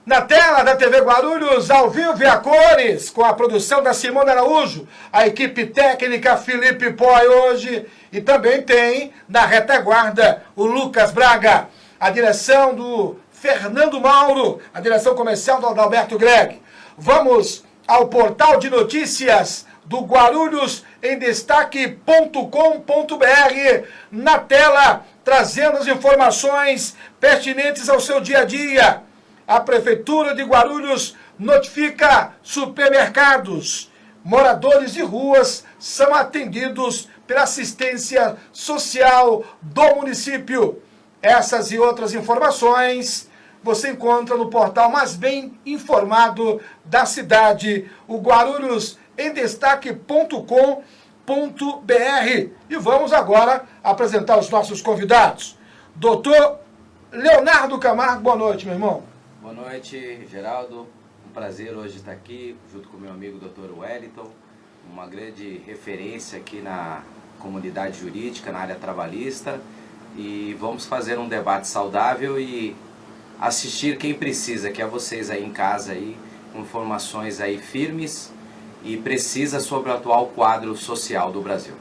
Na tela da TV Guarulhos, ao vivo e a cores, com a produção da Simone Araújo, a equipe técnica Felipe Poi hoje, e também tem na retaguarda o Lucas Braga, a direção do Fernando Mauro, a direção comercial do Adalberto Greg. Vamos ao portal de notícias do Guarulhos em destaque.com.br, na tela, trazendo as informações pertinentes ao seu dia a dia. A Prefeitura de Guarulhos notifica supermercados. Moradores de ruas são atendidos pela assistência social do município. Essas e outras informações você encontra no portal mais bem informado da cidade, o Guarulhos em destaque.com.br. E vamos agora apresentar os nossos convidados. Doutor Leonardo Camargo, boa noite, meu irmão. Boa noite, Geraldo. Um prazer hoje estar aqui, junto com meu amigo Dr. Wellington, uma grande referência aqui na comunidade jurídica, na área trabalhista. E vamos fazer um debate saudável e assistir quem precisa, que é vocês aí em casa, aí, com informações aí firmes e precisas sobre o atual quadro social do Brasil.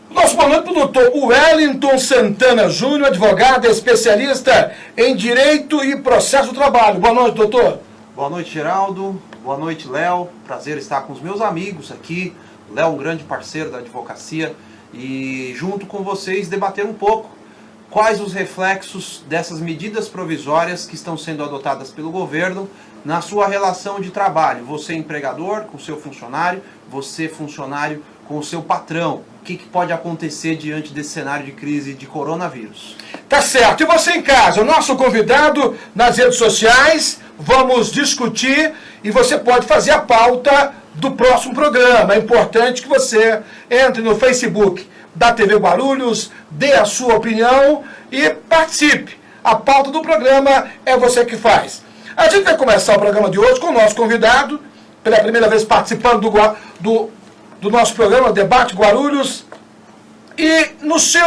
Nosso boa noite para o doutor Wellington Santana Júnior, advogado especialista em Direito e Processo do Trabalho. Boa noite, doutor. Boa noite, Geraldo. Boa noite, Léo. Prazer estar com os meus amigos aqui. Léo é um grande parceiro da advocacia e junto com vocês debater um pouco quais os reflexos dessas medidas provisórias que estão sendo adotadas pelo governo na sua relação de trabalho. Você empregador com o seu funcionário, você funcionário com o seu patrão. O que pode acontecer diante desse cenário de crise de coronavírus? Tá certo. E você em casa, o nosso convidado nas redes sociais, vamos discutir e você pode fazer a pauta do próximo programa. É importante que você entre no Facebook da TV Guarulhos, dê a sua opinião e participe. A pauta do programa é você que faz. A gente vai começar o programa de hoje com o nosso convidado, pela primeira vez participando do nosso programa Debate Guarulhos. E no seu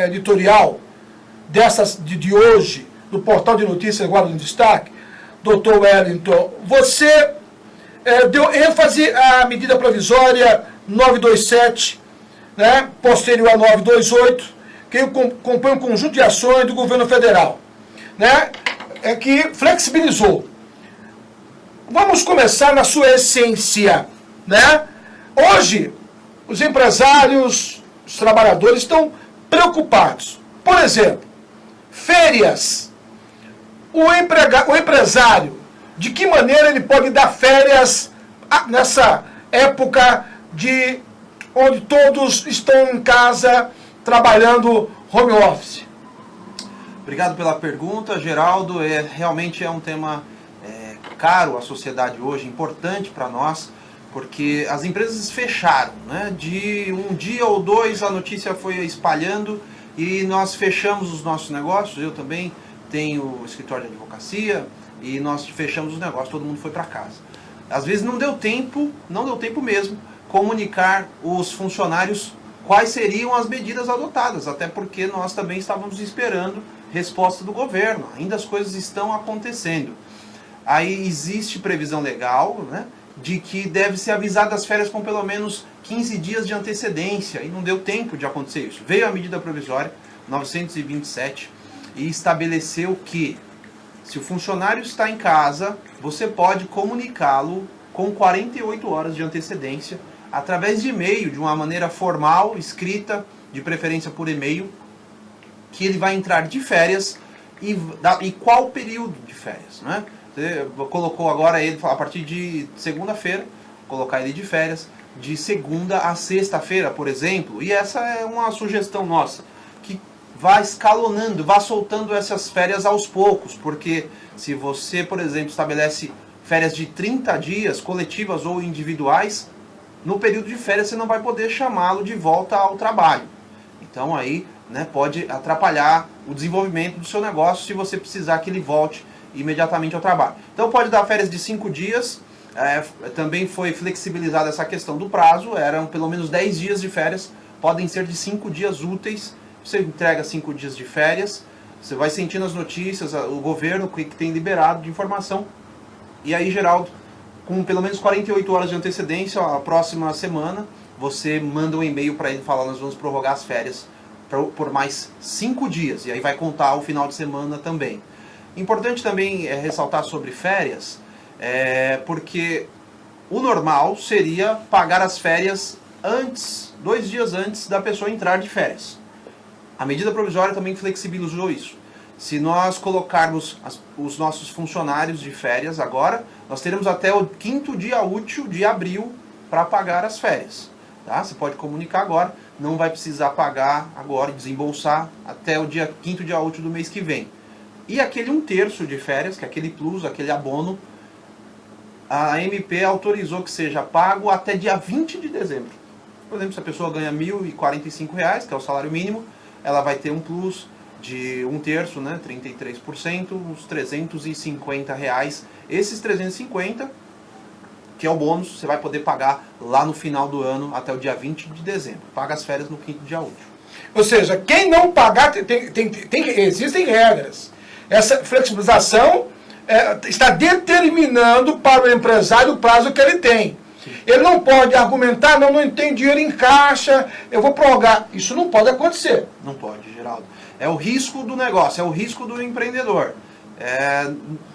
editorial de hoje, do portal de notícias Guarulhos em Destaque, Dr. Wellington, você deu ênfase à medida provisória 927, né, posterior a 928, que compõe um conjunto de ações do governo federal, né, que flexibilizou. Vamos começar na sua essência, né? Hoje, os empresários, os trabalhadores estão preocupados. Por exemplo, férias. O empresário, de que maneira ele pode dar férias nessa época onde todos estão em casa trabalhando home office? Obrigado pela pergunta, Geraldo. Realmente é um tema caro à sociedade hoje, importante para nós, porque as empresas fecharam, né? De um dia ou dois a notícia foi espalhando e nós fechamos os nossos negócios. Eu também tenho escritório de advocacia e nós fechamos os negócios, todo mundo foi para casa. Às vezes não deu tempo mesmo, comunicar os funcionários quais seriam as medidas adotadas, até porque nós também estávamos esperando resposta do governo, ainda as coisas estão acontecendo. Aí existe previsão legal, né, de que deve ser avisado as férias com pelo menos 15 dias de antecedência, e não deu tempo de acontecer isso. Veio a medida provisória 927 e estabeleceu que, se o funcionário está em casa, você pode comunicá-lo com 48 horas de antecedência, através de e-mail, de uma maneira formal, escrita, de preferência por e-mail, que ele vai entrar de férias e qual período de férias, né? Você colocou agora ele a partir de segunda-feira, colocar ele de férias, de segunda a sexta-feira, por exemplo, e essa é uma sugestão nossa, que vá escalonando, vá soltando essas férias aos poucos, porque se você, por exemplo, estabelece férias de 30 dias, coletivas ou individuais, no período de férias você não vai poder chamá-lo de volta ao trabalho. Então aí, né, pode atrapalhar o desenvolvimento do seu negócio se você precisar que ele volte imediatamente ao trabalho. Então pode dar férias de 5 dias, também foi flexibilizada essa questão do prazo, eram pelo menos 10 dias de férias, podem ser de 5 dias úteis, você entrega 5 dias de férias, Você vai sentindo as notícias, o governo que tem liberado de informação. E aí, Geraldo, com pelo menos 48 horas de antecedência, a próxima semana, você manda um e-mail para ele falar: nós vamos prorrogar as férias por mais 5 dias. E aí vai contar o final de semana também. Importante também ressaltar sobre férias, porque o normal seria pagar as férias antes, 2 dias antes da pessoa entrar de férias. A medida provisória também flexibilizou isso. Se nós colocarmos os nossos funcionários de férias agora, nós teremos até o 5º dia útil de abril para pagar as férias. Tá? Você pode comunicar agora, não vai precisar pagar agora, desembolsar até o 5º dia útil do mês que vem. E aquele 1/3 de férias, que é aquele plus, aquele abono, a MP autorizou que seja pago até dia 20 de dezembro. Por exemplo, se a pessoa ganha R$ 1.045, que é o salário mínimo, ela vai ter um plus de 1/3, né, 33%, uns R$350. Esses 350, que é o bônus, você vai poder pagar lá no final do ano, até o dia 20 de dezembro. Paga as férias no 5º dia útil. Ou seja, quem não pagar, existem regras. Essa flexibilização está determinando para o empresário o prazo que ele tem. Sim. Ele não pode argumentar: não tem dinheiro em caixa, eu vou prorrogar. Isso não pode acontecer. Não pode, Geraldo. É o risco do negócio, é o risco do empreendedor.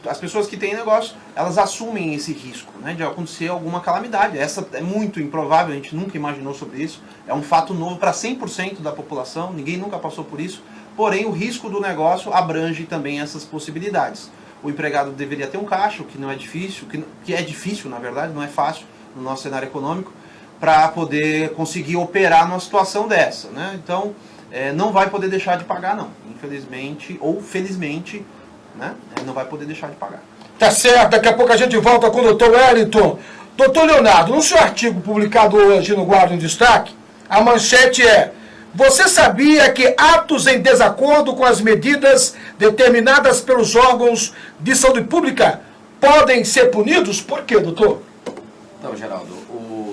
As pessoas que têm negócio, elas assumem esse risco, né, de acontecer alguma calamidade. Essa é muito improvável, a gente nunca imaginou sobre isso. É um fato novo para 100% da população, ninguém nunca passou por isso. Porém, o risco do negócio abrange também essas possibilidades. O empregado deveria ter um caixa, o que não é difícil, que é difícil, na verdade, não é fácil no nosso cenário econômico, para poder conseguir operar numa situação dessa, né? Então, não vai poder deixar de pagar, não. Infelizmente, ou felizmente, né? Não vai poder deixar de pagar. Tá certo, daqui a pouco a gente volta com o Dr. Wellington. Dr. Leonardo, no seu artigo publicado hoje no Guarda em Destaque, a manchete é: você sabia que atos em desacordo com as medidas determinadas pelos órgãos de saúde pública podem ser punidos? Por quê, doutor? Então, Geraldo,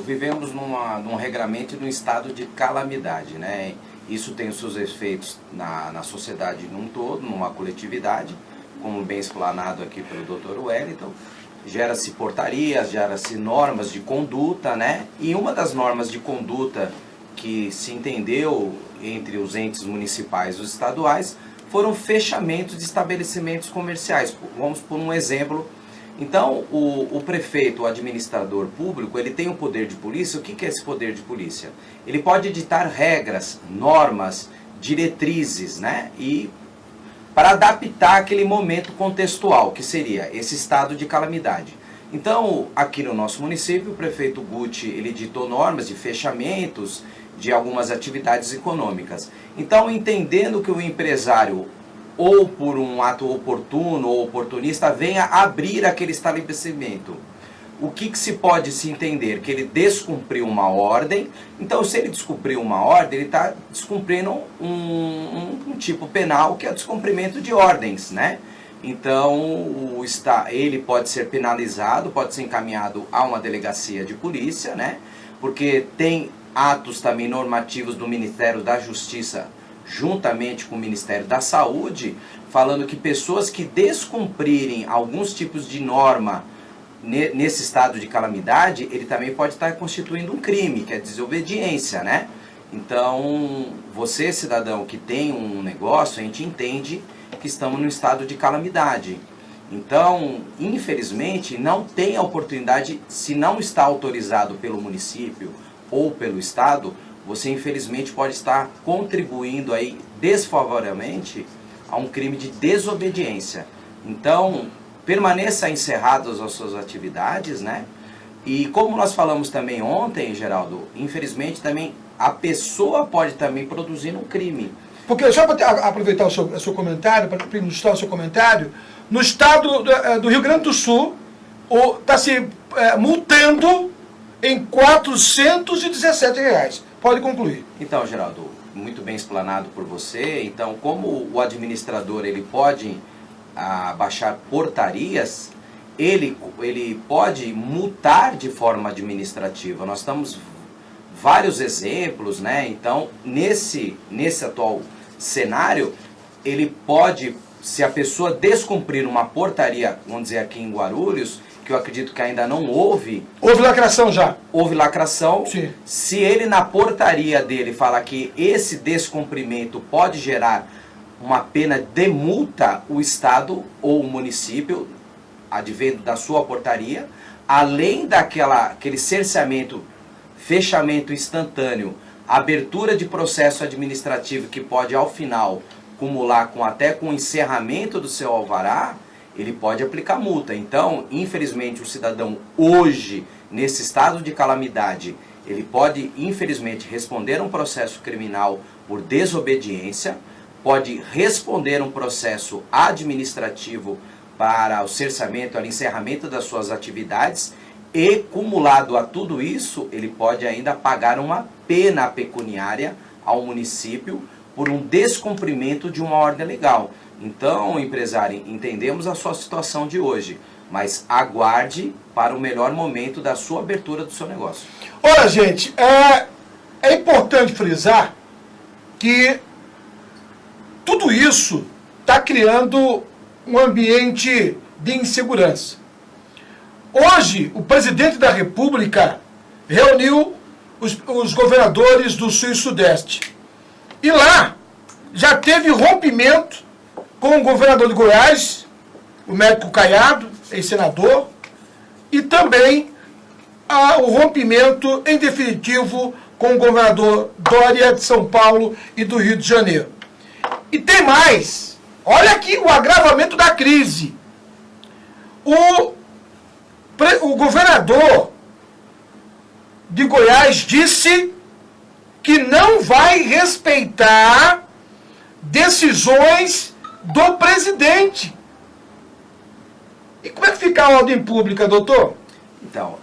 vivemos num regramento e num estado de calamidade, né? Isso tem os seus efeitos na sociedade num todo, numa coletividade, como bem explanado aqui pelo Dr. Wellington. Gera-se portarias, gera-se normas de conduta, né? E uma das normas de conduta que se entendeu entre os entes municipais e os estaduais foram fechamentos de estabelecimentos comerciais. Vamos por um exemplo. Então, o prefeito, o administrador público, ele tem o poder de polícia. O que é esse poder de polícia? Ele pode editar regras, normas, diretrizes, né? E para adaptar aquele momento contextual, que seria esse estado de calamidade. Então, aqui no nosso município, o prefeito Guti, ele editou normas de fechamentos de algumas atividades econômicas. Então, entendendo que o empresário, ou por um ato oportuno ou oportunista, venha abrir aquele estabelecimento, o que se pode se entender? Que ele descumpriu uma ordem. Então, se ele descumpriu uma ordem, ele está descumprindo um tipo penal, que é o descumprimento de ordens, né? Então, ele pode ser penalizado, pode ser encaminhado a uma delegacia de polícia, né? Porque tem atos também normativos do Ministério da Justiça, juntamente com o Ministério da Saúde, falando que pessoas que descumprirem alguns tipos de norma nesse estado de calamidade, ele também pode estar constituindo um crime, que é desobediência, né? Então, você, cidadão, que tem um negócio, a gente entende que estamos num estado de calamidade. Então, infelizmente, não tem a oportunidade, se não está autorizado pelo município ou pelo estado, você infelizmente pode estar contribuindo aí desfavoravelmente a um crime de desobediência. Então, permaneça encerradas as suas atividades, né? E como nós falamos também ontem, Geraldo, infelizmente também a pessoa pode também produzir um crime. Porque, só para aproveitar o seu comentário, para ilustrar o seu comentário, no estado do Rio Grande do Sul, está se multando em R$ 417. Pode concluir. Então, Geraldo, muito bem explanado por você. Então, como o administrador ele pode baixar portarias, ele pode multar de forma administrativa. Nós temos vários exemplos, né? Então, nesse atual cenário, ele pode, se a pessoa descumprir uma portaria, vamos dizer aqui em Guarulhos, que eu acredito que ainda não houve... Houve lacração já. Houve lacração. Sim. Se ele na portaria dele falar que esse descumprimento pode gerar uma pena de multa, o Estado ou o município, advendo da sua portaria, além daquele cerceamento, fechamento instantâneo, abertura de processo administrativo que pode ao final cumular até com o encerramento do seu alvará, ele pode aplicar multa. Então, infelizmente, o cidadão hoje, nesse estado de calamidade, ele pode, infelizmente, responder um processo criminal por desobediência, pode responder um processo administrativo para o cerceamento, o encerramento das suas atividades e, cumulado a tudo isso, ele pode ainda pagar uma pena pecuniária ao município por um descumprimento de uma ordem legal. Então, empresário, entendemos a sua situação de hoje, mas aguarde para o melhor momento da sua abertura do seu negócio. Olha, gente, é importante frisar que tudo isso está criando um ambiente de insegurança. Hoje, o presidente da República reuniu os governadores do Sul e Sudeste. E lá já teve rompimento com o governador de Goiás, o médico Caiado, ex-senador, e também o rompimento em definitivo com o governador Dória de São Paulo e do Rio de Janeiro. E tem mais, olha aqui o agravamento da crise. O governador de Goiás disse que não vai respeitar decisões do presidente. E como é que fica a ordem pública, doutor? Então,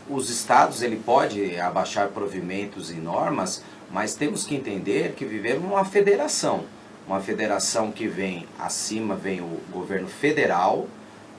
os estados, ele pode abaixar provimentos e normas, mas temos que entender que vivemos uma federação que vem, acima vem o governo federal,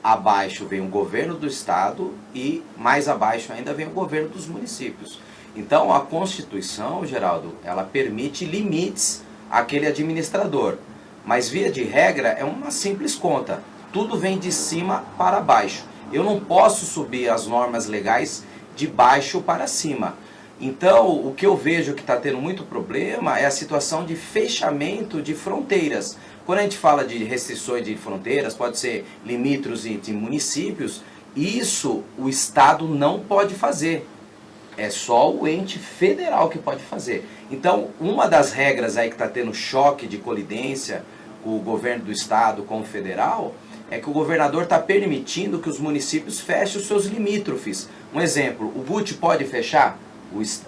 abaixo vem o governo do estado e mais abaixo ainda vem o governo dos municípios. Então, a Constituição, Geraldo, ela permite limites àquele administrador. Mas, via de regra, é uma simples conta. Tudo vem de cima para baixo. Eu não posso subir as normas legais de baixo para cima. Então, o que eu vejo que está tendo muito problema é a situação de fechamento de fronteiras. Quando a gente fala de restrições de fronteiras, pode ser limítrofes de municípios, isso o Estado não pode fazer. É só o ente federal que pode fazer. Então, uma das regras aí que está tendo choque de colidência com o governo do estado com o federal é que o governador está permitindo que os municípios fechem os seus limítrofes. Um exemplo, o GUT pode fechar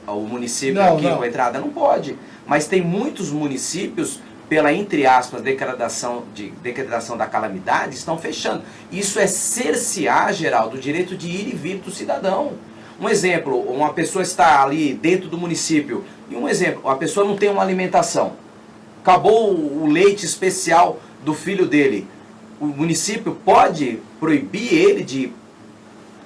o município aqui com a entrada? Não pode. Mas tem muitos municípios, pela, entre aspas, decretação da calamidade, estão fechando. Isso é cercear, Geraldo, o direito de ir e vir do cidadão. Um exemplo, uma pessoa está ali dentro do município, e um exemplo, a pessoa não tem uma alimentação, acabou o leite especial do filho dele, o município pode proibir ele de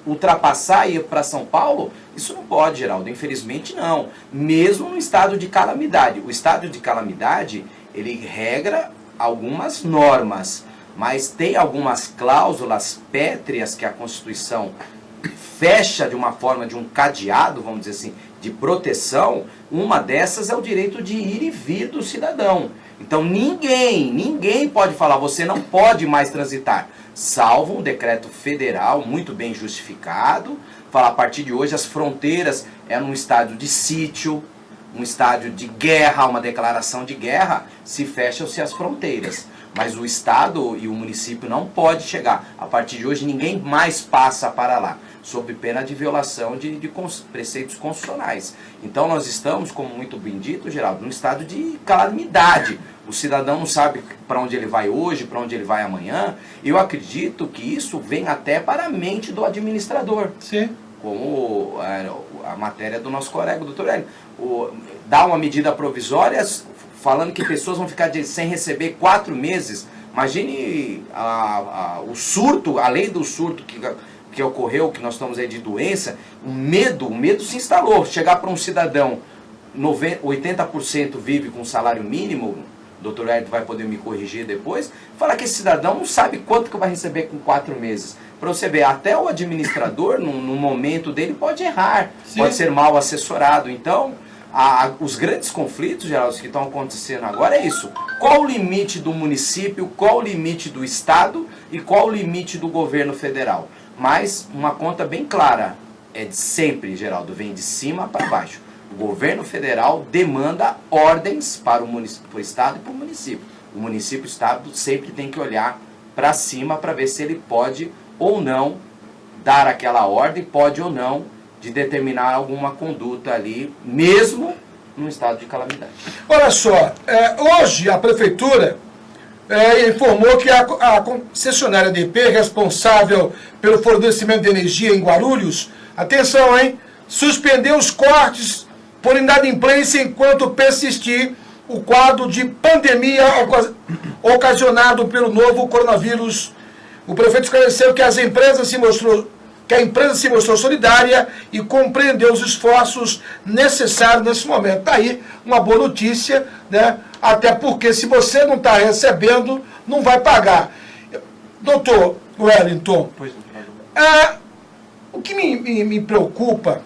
ultrapassar e ir para São Paulo? Isso não pode, Geraldo, infelizmente não, mesmo no estado de calamidade. O estado de calamidade, ele regra algumas normas, mas tem algumas cláusulas pétreas que a Constituição fecha de uma forma, de um cadeado, vamos dizer assim, de proteção. Uma dessas é o direito de ir e vir do cidadão. Então ninguém pode falar, você não pode mais transitar, salvo um decreto federal muito bem justificado, falar a partir de hoje as fronteiras é num estádio de sítio, um estádio de guerra, uma declaração de guerra, se fecham-se as fronteiras. Mas o Estado e o município não pode chegar. A partir de hoje ninguém mais passa para lá, sob pena de violação de preceitos constitucionais. Então nós estamos, como muito bem dito, Geraldo, num estado de calamidade. O cidadão não sabe para onde ele vai hoje, para onde ele vai amanhã. Eu acredito que isso vem até para a mente do administrador. Sim. Como a matéria do nosso colega, o doutor Hélio. Dá uma medida provisória falando que pessoas vão ficar sem receber 4 meses. Imagine o surto, além do surto que ocorreu, que nós estamos aí de doença, o medo se instalou. Chegar para um cidadão, 80% vive com salário mínimo doutor Hélio vai poder me corrigir depois, fala que esse cidadão não sabe quanto que vai receber com 4 meses. Para você ver, até o administrador, no momento dele, pode errar, Sim. pode ser mal assessorado. Então, os grandes conflitos, Geraldo, que estão acontecendo agora é isso. Qual o limite do município, qual o limite do Estado e qual o limite do governo federal? Mas uma conta bem clara, é de sempre, Geraldo, vem de cima para baixo. O governo federal demanda ordens para o Estado e para o município. O município e o Estado sempre tem que olhar para cima para ver se ele pode ou não dar aquela ordem, pode ou não, de determinar alguma conduta ali, mesmo num estado de calamidade. Olha só, hoje a Prefeitura informou que a concessionária DP, responsável pelo fornecimento de energia em Guarulhos, atenção, hein, suspendeu os cortes por inadimplência enquanto persistir o quadro de pandemia ocasionado pelo novo coronavírus. O prefeito esclareceu que a empresa se mostrou solidária e compreendeu os esforços necessários nesse momento. Está aí uma boa notícia, né? Até porque se você não está recebendo, não vai pagar. Doutor Wellington, o que me preocupa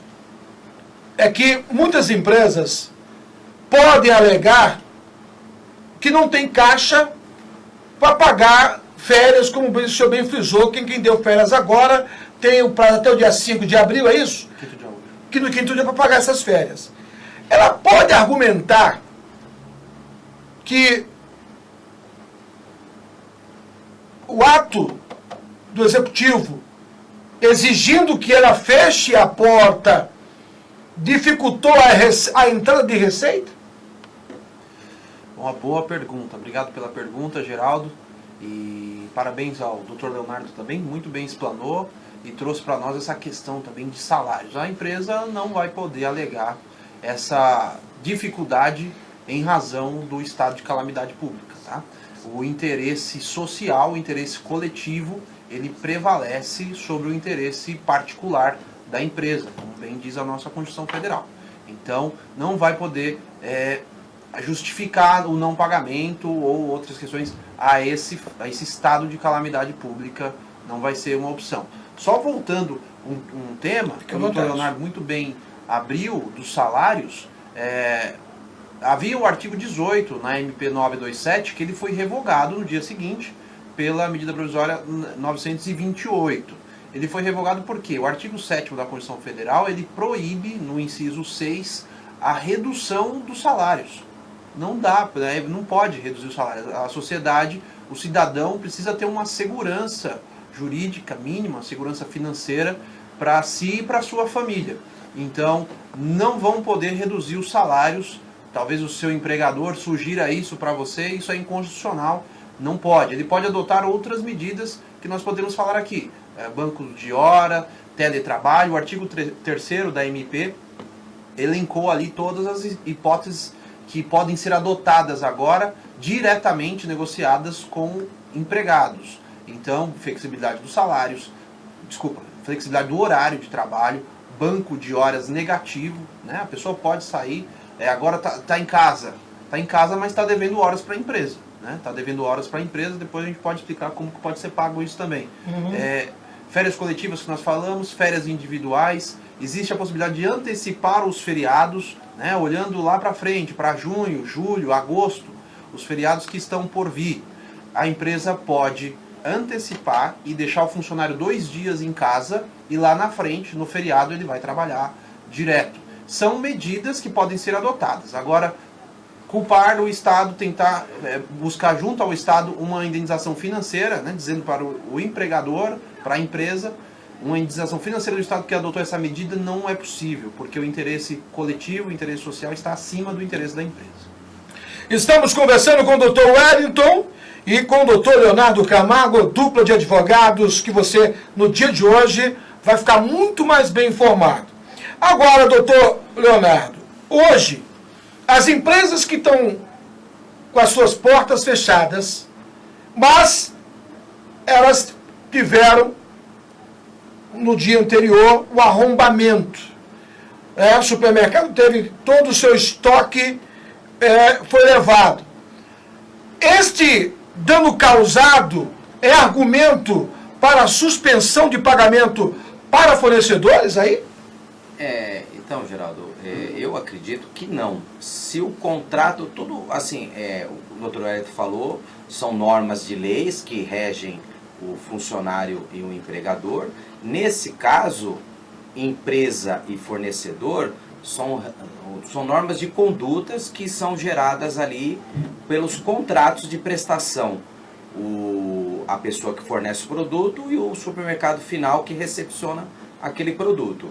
é que muitas empresas podem alegar que não tem caixa para pagar férias, como o senhor bem frisou, quem deu férias agora tem o prazo até o dia 5 de abril, é isso? Que no quinto dia para pagar essas férias. Ela pode argumentar que o ato do executivo exigindo que ela feche a porta dificultou a entrada de receita? Uma boa pergunta. Obrigado pela pergunta, Geraldo. E parabéns ao Dr. Leonardo também, muito bem explanou e trouxe para nós essa questão também de salários. A empresa não vai poder alegar essa dificuldade em razão do estado de calamidade pública. Tá? O interesse social, o interesse coletivo, ele prevalece sobre o interesse particular da empresa, como bem diz a nossa Constituição Federal. Então, não vai poder justificar o não pagamento ou outras questões a esse estado de calamidade pública, não vai ser uma opção. Só voltando um tema, que o Dr. Leonardo muito bem abriu, dos salários, havia o artigo 18 na MP 927, que ele foi revogado no dia seguinte pela medida provisória 928. Ele foi revogado por quê? O artigo 7º da Constituição Federal, ele proíbe, no inciso 6, a redução dos salários. Não dá, não pode reduzir o salário. A sociedade, o cidadão precisa ter uma segurança jurídica mínima, segurança financeira para si e para sua família. Então, não vão poder reduzir os salários. Talvez o seu empregador sugira isso para você, isso é inconstitucional. Não pode. Ele pode adotar outras medidas que nós podemos falar aqui. Bancos de hora, teletrabalho. O artigo 3º da MP elencou ali todas as hipóteses que podem ser adotadas agora, diretamente negociadas com empregados. Então, flexibilidade dos salários, flexibilidade do horário de trabalho, banco de horas negativo, né? A pessoa pode sair, agora está em casa, mas está devendo horas para a empresa, né? Está devendo horas para a empresa, depois a gente pode explicar como que pode ser pago isso também. Férias coletivas que nós falamos, férias individuais, existe a possibilidade de antecipar os feriados, né, olhando lá para frente, para junho, julho, agosto, os feriados que estão por vir. A empresa pode antecipar e deixar o funcionário 2 dias em casa e lá na frente, no feriado, ele vai trabalhar direto. São medidas que podem ser adotadas. Agora, culpar o Estado, tentar buscar junto ao Estado uma indenização financeira, né, dizendo para o empregador, para a empresa, uma indenização financeira do Estado que adotou essa medida não é possível, porque o interesse coletivo, o interesse social está acima do interesse da empresa. Estamos conversando com o Dr. Wellington e com o Dr. Leonardo Camargo, dupla de advogados, que você, no dia de hoje, vai ficar muito mais bem informado. Agora, doutor Leonardo, hoje, as empresas que estão com as suas portas fechadas, mas elas tiveram, no dia anterior, o arrombamento. O supermercado teve todo o seu estoque, foi levado. Este dano causado é argumento para suspensão de pagamento para fornecedores aí? Então, Geraldo, eu acredito que não. Se o contrato, tudo assim, o doutor Wellington falou, são normas de leis que regem o funcionário e o empregador. Nesse caso, empresa e fornecedor são normas de condutas que são geradas ali pelos contratos de prestação. A pessoa que fornece o produto e o supermercado final que recepciona aquele produto.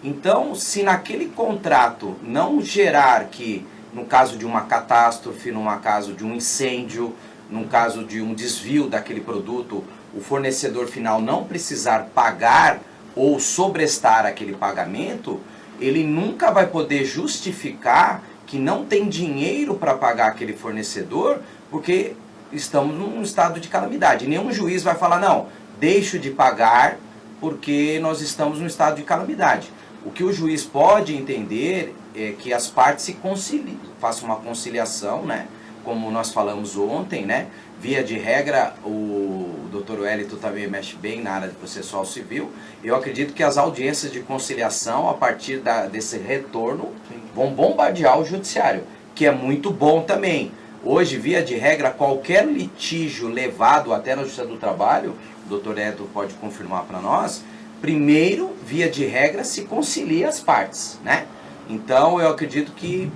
Então, se naquele contrato não gerar que, no caso de uma catástrofe, no caso de um incêndio, no caso de um desvio daquele produto, o fornecedor final não precisar pagar ou sobrestar aquele pagamento, ele nunca vai poder justificar que não tem dinheiro para pagar aquele fornecedor, porque estamos num estado de calamidade. Nenhum juiz vai falar, não, deixo de pagar porque nós estamos num estado de calamidade. O que o juiz pode entender é que as partes se conciliem, façam uma conciliação, né? Como nós falamos ontem, né? Via de regra, o Dr. Wellington também mexe bem na área de processual civil. Eu acredito que as audiências de conciliação, a partir desse retorno, vão bombardear o judiciário, que é muito bom também. Hoje, via de regra, qualquer litígio levado até na Justiça do Trabalho, o Dr. Wellington pode confirmar para nós, primeiro, via de regra, se concilia as partes, né? Então, eu acredito que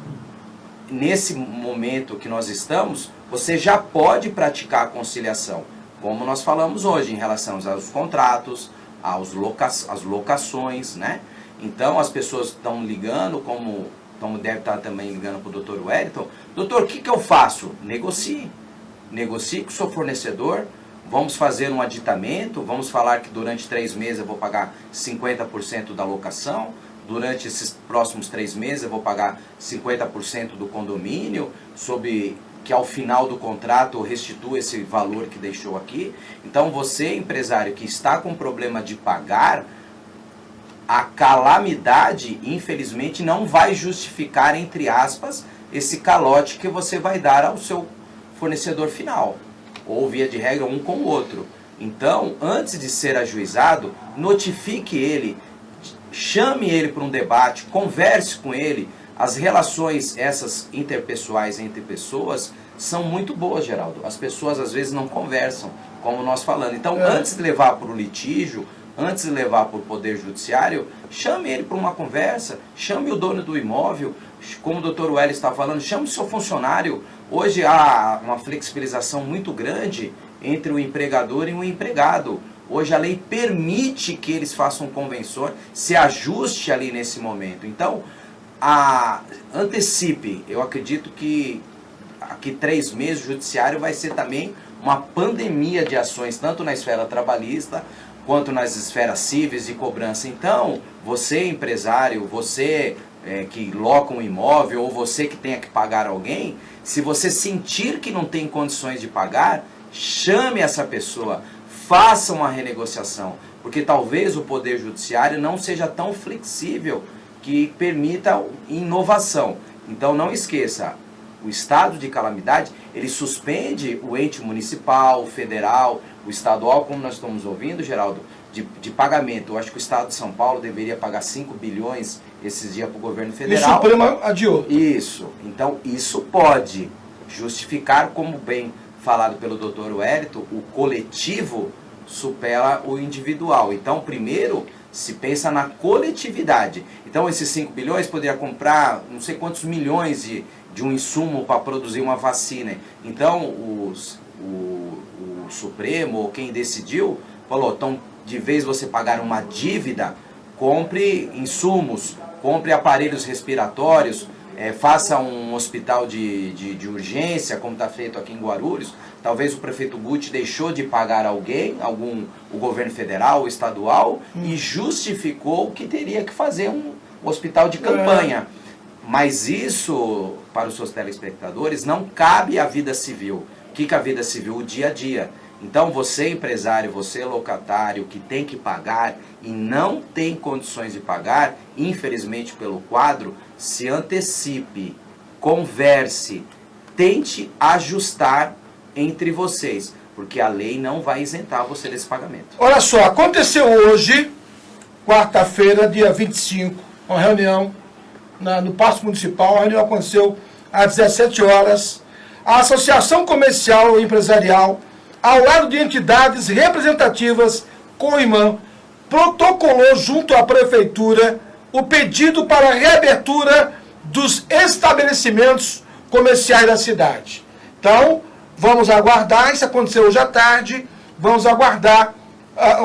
nesse momento que nós estamos, você já pode praticar a conciliação, como nós falamos hoje, em relação aos contratos, às locações, né? Então, as pessoas estão ligando, como deve estar também ligando para o Dr. Wellington, doutor, o que eu faço? Negocie com o seu fornecedor, vamos fazer um aditamento, vamos falar que durante 3 meses eu vou pagar 50% da locação, durante esses próximos 3 meses eu vou pagar 50% do condomínio, sob que ao final do contrato restitua esse valor que deixou aqui. Então você, empresário que está com problema de pagar, a calamidade, infelizmente, não vai justificar, entre aspas, esse calote que você vai dar ao seu fornecedor final, ou via de regra um com o outro. Então, antes de ser ajuizado, notifique ele, chame ele para um debate, converse com ele. As relações essas interpessoais entre pessoas são muito boas, Geraldo. As pessoas às vezes não conversam, como nós falamos. Então, antes de levar para o litígio, antes de levar para o Poder Judiciário, chame ele para uma conversa, chame o dono do imóvel, como o Dr. Wellington está falando, chame o seu funcionário. Hoje há uma flexibilização muito grande entre o empregador e o empregado. Hoje a lei permite que eles façam convenções, se ajuste ali nesse momento. Então, antecipe. Eu acredito que aqui 3 meses o judiciário vai ser também uma pandemia de ações, tanto na esfera trabalhista, quanto nas esferas cíveis de cobrança. Então, você empresário, você que loca um imóvel, ou você que tenha que pagar alguém, se você sentir que não tem condições de pagar, chame essa pessoa, faça uma renegociação, porque talvez o Poder Judiciário não seja tão flexível que permita inovação. Então não esqueça, o estado de calamidade, ele suspende o ente municipal, federal, o estadual, como nós estamos ouvindo, Geraldo, de pagamento. Eu acho que o estado de São Paulo deveria pagar 5 bilhões esses dias para o governo federal. E o Supremo adiou. Isso. Então, isso pode justificar, como bem falado pelo Dr. Wellington, o coletivo supera o individual. Então, primeiro, se pensa na coletividade. Então, esses 5 bilhões poderia comprar não sei quantos milhões de um insumo para produzir uma vacina. Então, o Supremo, ou quem decidiu, falou, então, de vez você pagar uma dívida, compre insumos, compre aparelhos respiratórios, faça um hospital de urgência, como está feito aqui em Guarulhos. Talvez o prefeito Guti deixou de pagar alguém, o governo federal, o estadual, e justificou que teria que fazer um hospital de campanha. Mas isso, para os seus telespectadores, não cabe à vida civil. O que é a vida civil? O dia a dia. Então você empresário, você locatário que tem que pagar e não tem condições de pagar, infelizmente pelo quadro, se antecipe, converse, tente ajustar entre vocês, porque a lei não vai isentar você desse pagamento. Olha só, aconteceu hoje, quarta-feira, dia 25, uma reunião no Paço Municipal. A reunião aconteceu às 17 horas. A Associação Comercial e Empresarial, ao lado de entidades representativas Coimã, protocolou junto à Prefeitura o pedido para a reabertura dos estabelecimentos comerciais da cidade. Então, vamos aguardar, isso aconteceu hoje à tarde, vamos aguardar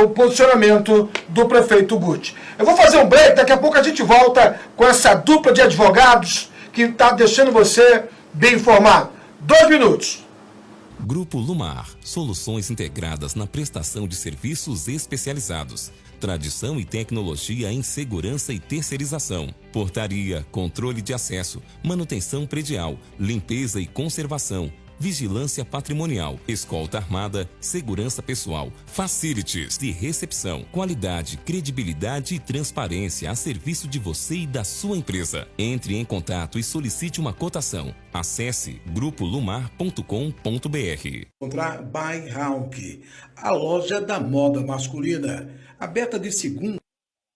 o posicionamento do prefeito Guti. Eu vou fazer um break, daqui a pouco a gente volta com essa dupla de advogados que está deixando você bem informado. 2 minutos. Grupo Lumar, soluções integradas na prestação de serviços especializados. Tradição e tecnologia em segurança e terceirização. Portaria, controle de acesso, manutenção predial, limpeza e conservação, vigilância patrimonial, escolta armada, segurança pessoal, facilities de recepção, qualidade, credibilidade e transparência a serviço de você e da sua empresa. Entre em contato e solicite uma cotação. Acesse grupolumar.com.br. Encontrar By Hawk, a loja da moda masculina, aberta de segunda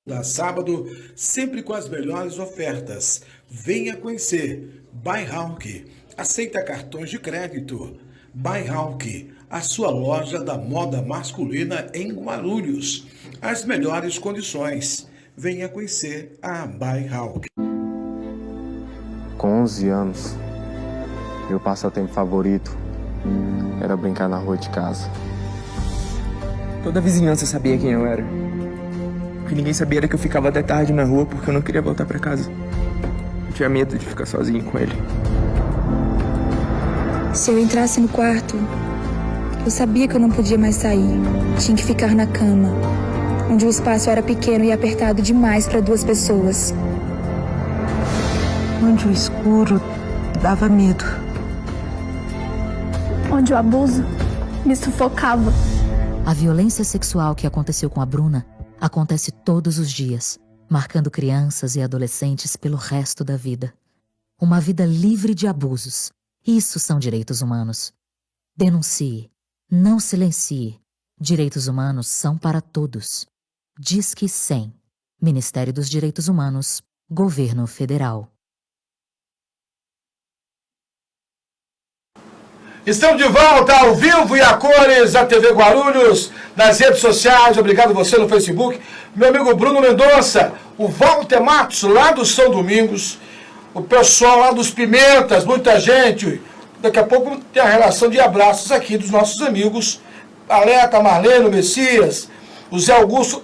a sábado, sempre com as melhores ofertas. Venha conhecer By Hawk. Aceita cartões de crédito. By Hawk, a sua loja da moda masculina em Guarulhos. As melhores condições. Venha conhecer a By Hawk. Com 11 anos, meu passatempo favorito era brincar na rua de casa. Toda a vizinhança sabia quem eu era. O que ninguém sabia era que eu ficava até tarde na rua porque eu não queria voltar pra casa. Eu tinha medo de ficar sozinho com ele. Se eu entrasse no quarto, eu sabia que eu não podia mais sair. Tinha que ficar na cama, onde o espaço era pequeno e apertado demais para 2 pessoas. Onde o escuro dava medo. Onde o abuso me sufocava. A violência sexual que aconteceu com a Bruna acontece todos os dias, marcando crianças e adolescentes pelo resto da vida. Uma vida livre de abusos. Isso são direitos humanos. Denuncie. Não silencie. Direitos humanos são para todos. Disque 100. Ministério dos Direitos Humanos. Governo Federal. Estamos de volta ao vivo e a cores da TV Guarulhos, nas redes sociais. Obrigado você no Facebook. Meu amigo Bruno Mendonça, o Walter Matos, lá do São Domingos, o pessoal lá dos Pimentas, muita gente. Daqui a pouco tem a relação de abraços aqui dos nossos amigos Aleta, Marlene, Messias, o Zé Augusto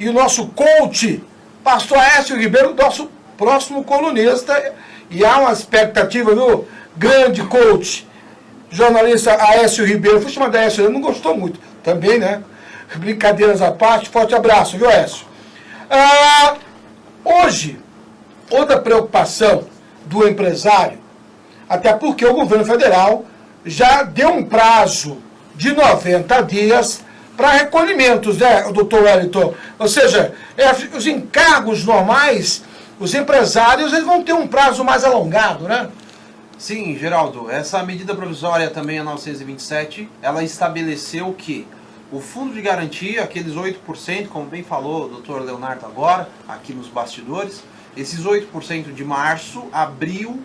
e o nosso coach, pastor Aécio Ribeiro, nosso próximo colunista. E há uma expectativa, viu? Grande coach, jornalista Aécio Ribeiro. Fui chamar de Aécio, ele não gostou muito também, né? Brincadeiras à parte, forte abraço, viu, Aécio? Hoje, outra preocupação do empresário, até porque o governo federal já deu um prazo de 90 dias para recolhimentos, né, doutor Wellington? Ou seja, os encargos normais, os empresários, eles vão ter um prazo mais alongado, né? Sim, Geraldo, essa medida provisória também, a 927, ela estabeleceu que o fundo de garantia, aqueles 8%, como bem falou o doutor Leonardo agora, aqui nos bastidores, esses 8% de março, abril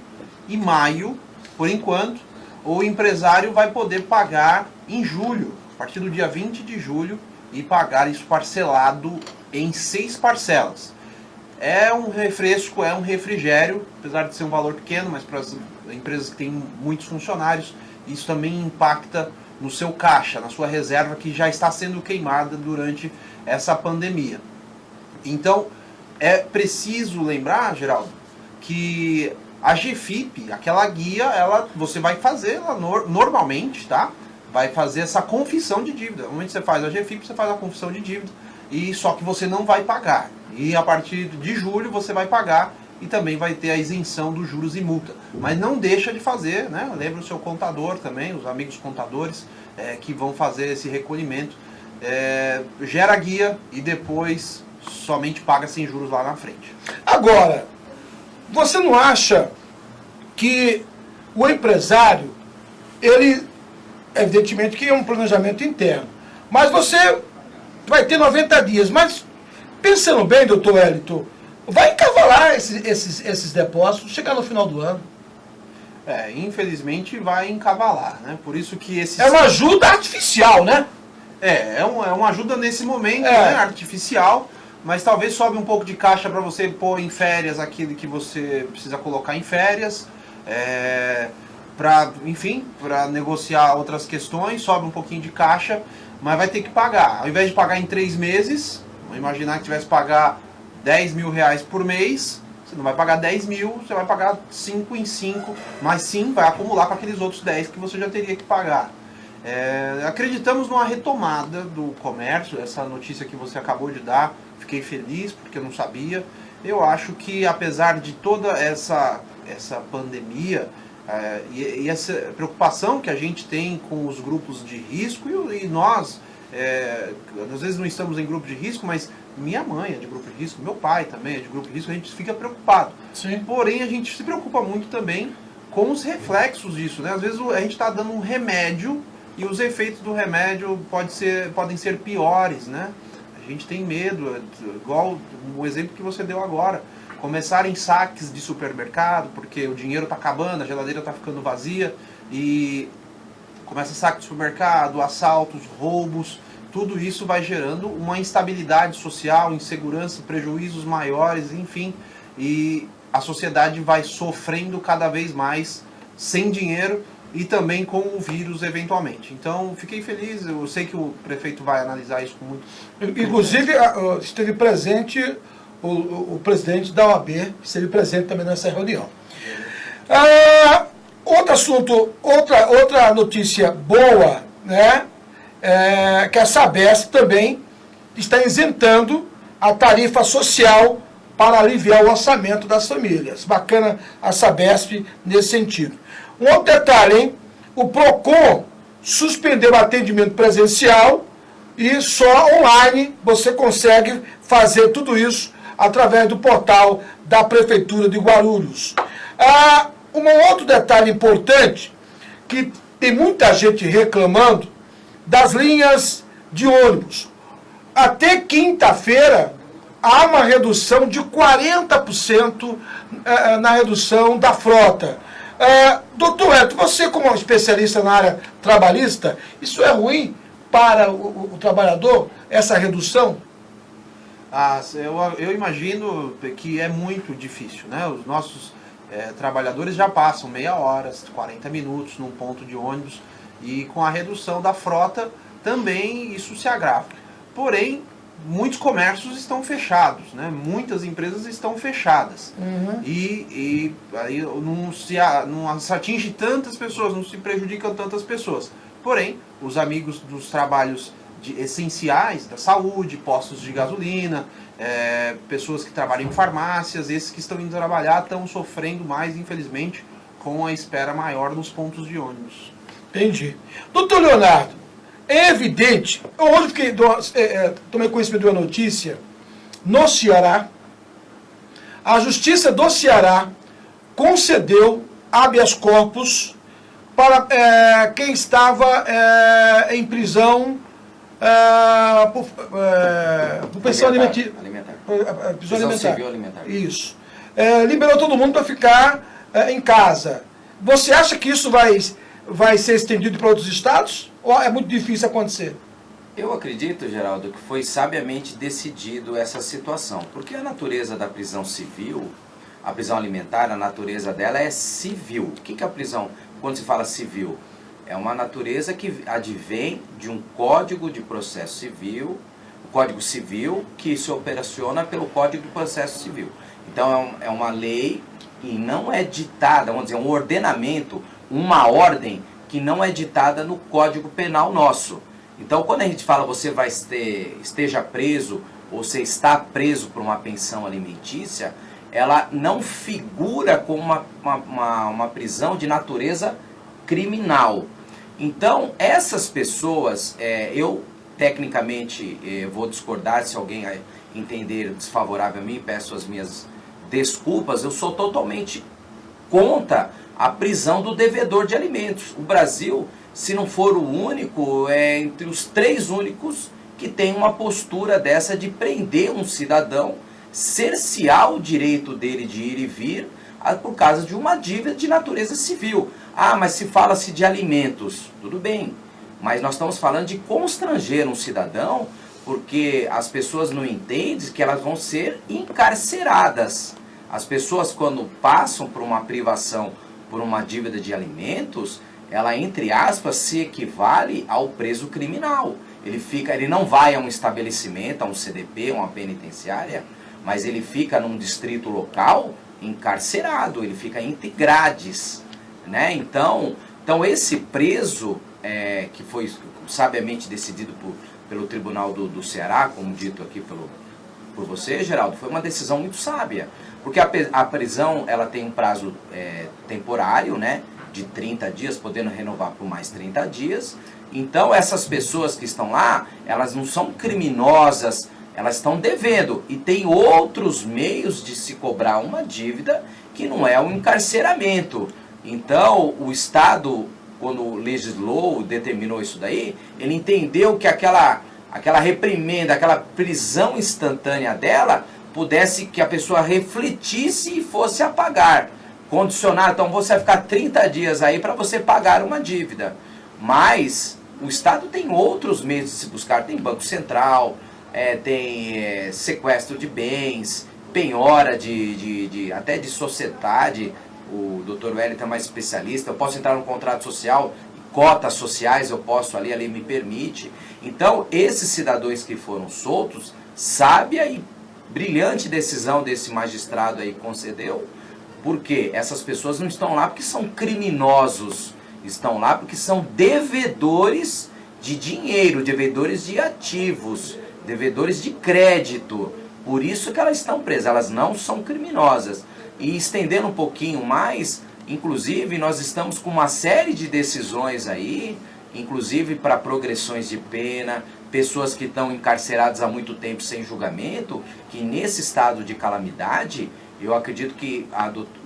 e maio, por enquanto, o empresário vai poder pagar em julho, a partir do dia 20 de julho, e pagar isso parcelado em 6 parcelas. É um refresco, é um refrigério, apesar de ser um valor pequeno, mas para as empresas que têm muitos funcionários, isso também impacta no seu caixa, na sua reserva que já está sendo queimada durante essa pandemia. Então, é preciso lembrar, Geraldo, que a GFIP, aquela guia, você vai fazer ela normalmente, tá? Vai fazer essa confissão de dívida. Normalmente você faz a GFIP, você faz a confissão de dívida, e só que você não vai pagar. E a partir de julho você vai pagar e também vai ter a isenção dos juros e multa. Mas não deixa de fazer, né? Lembra o seu contador também, os amigos contadores que vão fazer esse recolhimento. Gera a guia e depois somente paga sem juros lá na frente. Agora, você não acha que o empresário, ele evidentemente que é um planejamento interno. Mas você vai ter 90 dias. Mas, pensando bem, doutor Wellington, vai encavalar esses depósitos, chegar no final do ano. Infelizmente vai encavalar, né? Por isso que esses... É uma ajuda artificial, né? É uma ajuda nesse momento, né? Artificial, mas talvez sobe um pouco de caixa para você pôr em férias aquilo que você precisa colocar em férias, para negociar outras questões, sobe um pouquinho de caixa, mas vai ter que pagar. Ao invés de pagar em 3 meses, vamos imaginar que tivesse que pagar 10 mil reais por mês, você não vai pagar 10 mil, você vai pagar 5 em 5, mas sim vai acumular com aqueles outros 10 que você já teria que pagar. Acreditamos numa retomada do comércio, essa notícia que você acabou de dar, fiquei feliz porque eu não sabia. Eu acho que apesar de toda essa pandemia e essa preocupação que a gente tem com os grupos de risco, e nós, às vezes não estamos em grupo de risco, mas minha mãe é de grupo de risco, meu pai também é de grupo de risco, a gente fica preocupado. Sim. Porém, a gente se preocupa muito também com os reflexos disso, né? Às vezes a gente está dando um remédio e os efeitos do remédio podem ser piores, né? A gente tem medo, igual o exemplo que você deu agora. Começarem saques de supermercado, porque o dinheiro está acabando, a geladeira está ficando vazia, e começa saque de supermercado, assaltos, roubos, tudo isso vai gerando uma instabilidade social, insegurança, prejuízos maiores, enfim, e a sociedade vai sofrendo cada vez mais sem dinheiro e também com o vírus eventualmente. Então, fiquei feliz, eu sei que o prefeito vai analisar isso com muito... Inclusive, esteve presente o presidente da OAB, esteve presente também nessa reunião. Outro assunto, outra notícia boa, né? Que a Sabesp também está isentando a tarifa social para aliviar o orçamento das famílias. Bacana a Sabesp nesse sentido. Um outro detalhe, hein? O PROCON suspendeu o atendimento presencial e só online você consegue fazer tudo isso através do portal da Prefeitura de Guarulhos. Um outro detalhe importante, que tem muita gente reclamando das linhas de ônibus. Até quinta-feira, há uma redução de 40% na redução da frota. Doutor Wellington, você como especialista na área trabalhista, isso é ruim para o trabalhador, essa redução? Eu imagino que é muito difícil, né? Os nossos trabalhadores já passam meia hora, 40 minutos num ponto de ônibus, e com a redução da frota também isso se agrava. Porém, muitos comércios estão fechados, né? Muitas empresas estão fechadas. E aí não se atinge tantas pessoas, não se prejudicam tantas pessoas. Porém, os amigos dos trabalhos essenciais da saúde, postos de gasolina, pessoas que trabalham em farmácias, esses que estão indo trabalhar estão sofrendo mais, infelizmente, com a espera maior nos pontos de ônibus. Entendi. Doutor Leonardo, é evidente, hoje tomei conhecimento de uma notícia, no Ceará, a Justiça do Ceará concedeu habeas corpus para quem estava em prisão por pensão alimentar. Prisão civil alimentar. Isso. Liberou todo mundo para ficar em casa. Você acha que isso vai ser estendido para outros estados? Ou é muito difícil acontecer? Eu acredito, Geraldo, que foi sabiamente decidido essa situação. Porque a natureza da prisão civil, a prisão alimentar, a natureza dela é civil. O que é a prisão, quando se fala civil? É uma natureza que advém de um código de processo civil, o Código Civil, que se operaciona pelo Código de Processo Civil. Então é uma lei que não é ditada, vamos dizer, um ordenamento, uma ordem que não é ditada no Código Penal nosso. Então quando a gente fala você esteja preso ou você está preso por uma pensão alimentícia, ela não figura como uma prisão de natureza criminal. Então essas pessoas, eu tecnicamente vou discordar, se alguém entender desfavorável a mim, peço as minhas desculpas, eu sou totalmente contra a prisão do devedor de alimentos. O Brasil se não for o único, é entre os 3 únicos que tem uma postura dessa de prender um cidadão, cercear o direito dele de ir e vir por causa de uma dívida de natureza civil. Ah, mas se fala-se de alimentos, tudo bem, mas nós estamos falando de constranger um cidadão, porque as pessoas não entendem que elas vão ser encarceradas. As pessoas, quando passam por uma privação, por uma dívida de alimentos, ela, entre aspas, se equivale ao preso criminal. Ele não vai a um estabelecimento, a um CDP, a uma penitenciária, mas ele fica num distrito local encarcerado, ele fica entre grades, né? Então esse preso, que foi sabiamente decidido pelo Tribunal do Ceará, como dito aqui por você, Geraldo, foi uma decisão muito sábia, porque a prisão ela tem um prazo temporário, né, de 30 dias, podendo renovar por mais 30 dias. Então essas pessoas que estão lá, elas não são criminosas, elas estão devendo, e tem outros meios de se cobrar uma dívida que não é o encarceramento. Então o Estado, quando legislou, determinou isso daí, ele entendeu que aquela reprimenda, aquela prisão instantânea dela, que a pessoa refletisse e fosse a pagar. Condicionar, então você vai ficar 30 dias aí para você pagar uma dívida. Mas o Estado tem outros meios de se buscar, tem Banco Central, tem sequestro de bens, penhora até de sociedade. O Dr. Wellington é mais especialista. Eu posso entrar no contrato social, cotas sociais eu posso ali, a lei me permite. Então esses cidadãos que foram soltos, sábia e brilhante decisão desse magistrado aí concedeu, porque essas pessoas não estão lá porque são criminosos, estão lá porque são devedores de dinheiro, devedores de ativos, devedores de crédito. Por isso que elas estão presas, elas não são criminosas. E estendendo um pouquinho mais, inclusive nós estamos com uma série de decisões aí, inclusive para progressões de pena, pessoas que estão encarceradas há muito tempo sem julgamento, que nesse estado de calamidade, eu acredito que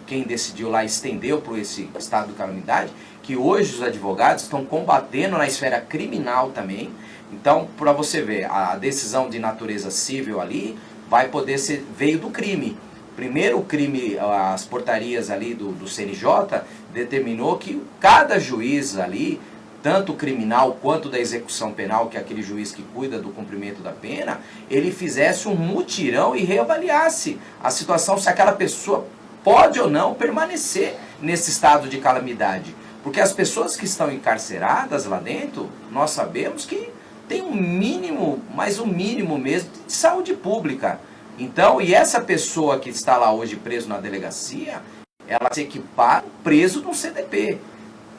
quem decidiu lá estendeu para esse estado de calamidade, que hoje os advogados estão combatendo na esfera criminal também. Então, para você ver, a decisão de natureza civil ali vai poder ser, veio do crime. Primeiro o crime, as portarias ali do CNJ, determinou que cada juiz ali, tanto o criminal quanto da execução penal, que é aquele juiz que cuida do cumprimento da pena, ele fizesse um mutirão e reavaliasse a situação, se aquela pessoa pode ou não permanecer nesse estado de calamidade. Porque as pessoas que estão encarceradas lá dentro, nós sabemos que tem um mínimo, mas um mínimo mesmo, de saúde pública. Então, e essa pessoa que está lá hoje preso na delegacia, ela se equipara preso num CDP.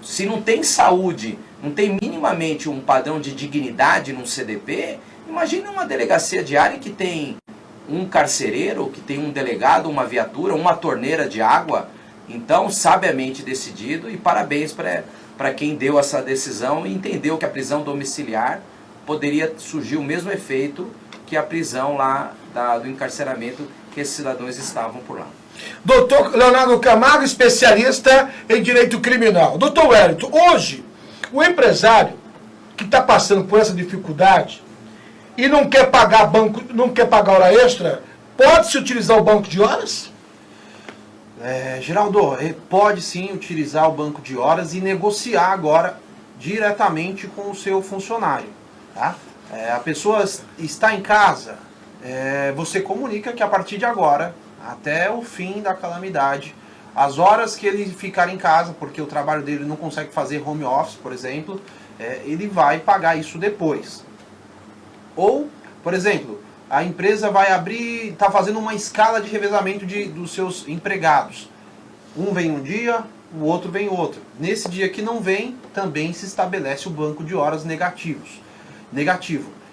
Se não tem saúde, não tem minimamente um padrão de dignidade num CDP, imagine uma delegacia diária que tem um carcereiro, que tem um delegado, uma viatura, uma torneira de água. Então, sabiamente decidido, e parabéns para quem deu essa decisão e entendeu que a prisão domiciliar poderia surgir o mesmo efeito que a prisão lá do encarceramento que esses cidadãos estavam por lá. Doutor Leonardo Camargo, especialista em direito criminal. Doutor Wellington, hoje, o empresário que está passando por essa dificuldade e não quer pagar hora extra, pode-se utilizar o banco de horas? Geraldo, pode sim utilizar o banco de horas e negociar agora diretamente com o seu funcionário. Tá? A pessoa está em casa, você comunica que a partir de agora, até o fim da calamidade, as horas que ele ficar em casa, porque o trabalho dele não consegue fazer home office, por exemplo, ele vai pagar isso depois. Ou, por exemplo, a empresa vai abrir, está fazendo uma escala de revezamento dos seus empregados. Um vem um dia, o outro vem outro. Nesse dia que não vem, também se estabelece o banco de horas negativo.